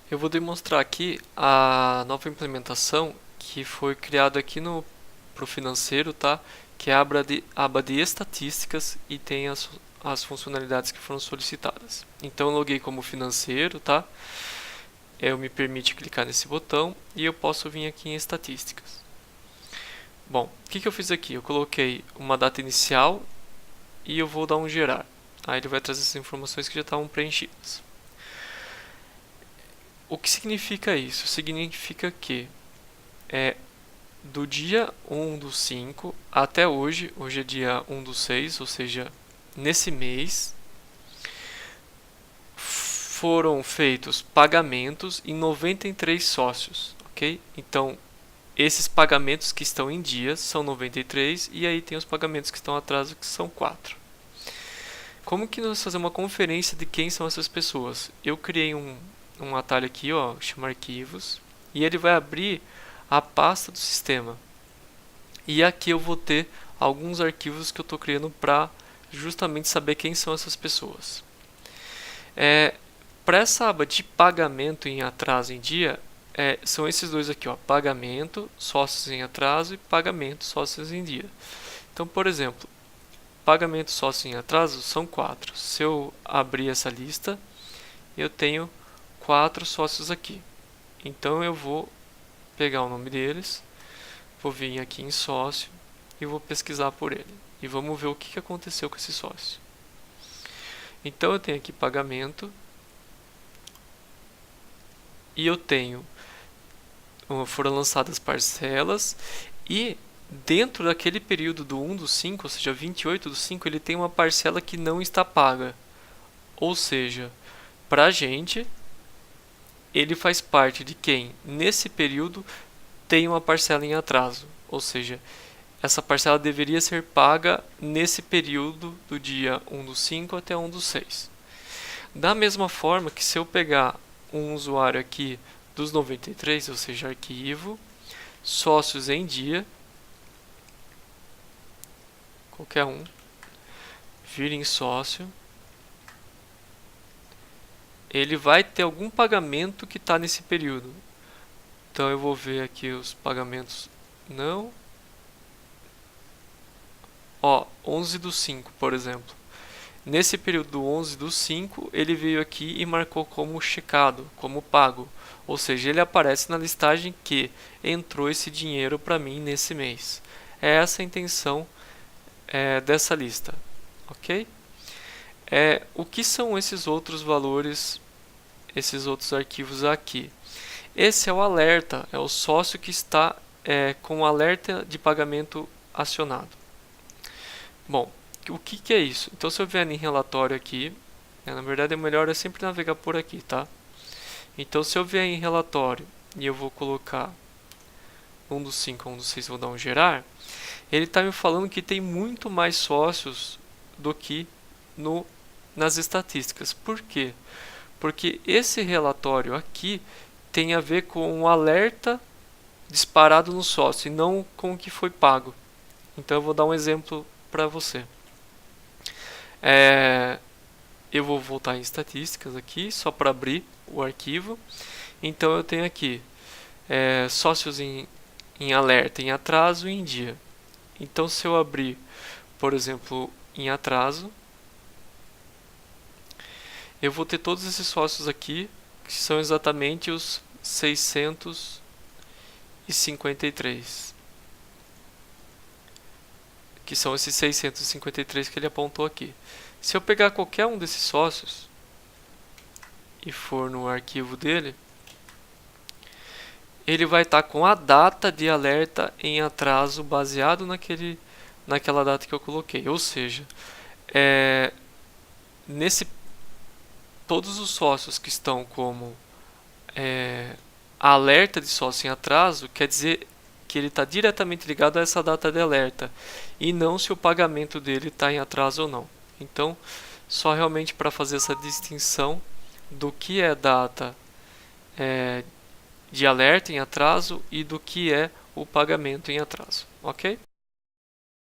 Eu vou demonstrar aqui a nova implementação que foi criada aqui pro financeiro, tá? Que é a aba de estatísticas e tem as funcionalidades que foram solicitadas. Então eu loguei como financeiro, tá? Eu me permite clicar nesse botão e eu posso vir aqui em estatísticas. Bom, o que eu fiz aqui? Eu coloquei uma data inicial e eu vou dar um gerar. Aí ele vai trazer essas informações que já estavam preenchidas. O que significa isso? Significa que do dia 1 do 5 até hoje é dia 1 do 6, ou seja, nesse mês, foram feitos pagamentos em 93 sócios, ok? Então, esses pagamentos que estão em dias são 93 e aí tem os pagamentos que estão atraso que são 4. Como que nós vamos fazer uma conferência de quem são essas pessoas? Eu criei um atalho aqui, ó, chama arquivos, e ele vai abrir a pasta do sistema. E aqui eu vou ter alguns arquivos que eu estou criando para justamente saber quem são essas pessoas. Para essa aba de pagamento em atraso em dia, são esses dois aqui, ó, pagamento, sócios em atraso e pagamento, sócios em dia. Então, por exemplo, pagamento sócio em atraso são 4. Se eu abrir essa lista, eu tenho 4 sócios aqui. Então eu vou pegar o nome deles, vou vir aqui em sócio e vou pesquisar por ele. E vamos ver o que aconteceu com esse sócio. Então eu tenho aqui pagamento e eu tenho foram lançadas parcelas e dentro daquele período do 1 do 5, ou seja, 28 do 5, ele tem uma parcela que não está paga. Ou seja, para a gente, ele faz parte de quem, nesse período, tem uma parcela em atraso. Ou seja, essa parcela deveria ser paga nesse período do dia 1 do 5 até 1 do 6. Da mesma forma que se eu pegar um usuário aqui dos 93, ou seja, arquivo, sócios em dia, qualquer um, vir em sócio, ele vai ter algum pagamento que está nesse período. Então eu vou ver aqui os pagamentos, não. Ó, 11 do 5, por exemplo. Nesse período do 11 do 5, ele veio aqui e marcou como checado, como pago. Ou seja, ele aparece na listagem que entrou esse dinheiro para mim nesse mês. É essa a intenção dessa lista, ok? O que são esses outros valores, esses outros arquivos aqui? Esse é o alerta, é o sócio que está com o alerta de pagamento acionado. Bom, o que é isso? Então, se eu vier em relatório aqui, na verdade é melhor sempre navegar por aqui, tá? Então, se eu vier em relatório e eu vou colocar 1 dos 5, 1 dos 6, vou dar um gerar, ele está me falando que tem muito mais sócios do que nas estatísticas. Por quê? Porque esse relatório aqui tem a ver com o alerta disparado no sócio e não com o que foi pago. Então eu vou dar um exemplo para você. Eu vou voltar em estatísticas aqui, só para abrir o arquivo. Então eu tenho aqui sócios em alerta, em atraso e em dia. Então se eu abrir, por exemplo, em atraso, eu vou ter todos esses sócios aqui, que são exatamente os 653. Que são esses 653 que ele apontou aqui. Se eu pegar qualquer um desses sócios e for no arquivo dele, ele vai estar com a data de alerta em atraso baseado naquela data que eu coloquei. Ou seja, todos os sócios que estão como alerta de sócio em atraso, quer dizer que ele está diretamente ligado a essa data de alerta e não se o pagamento dele está em atraso ou não. Então, só realmente para fazer essa distinção do que é data de alerta em atraso e do que é o pagamento em atraso, ok?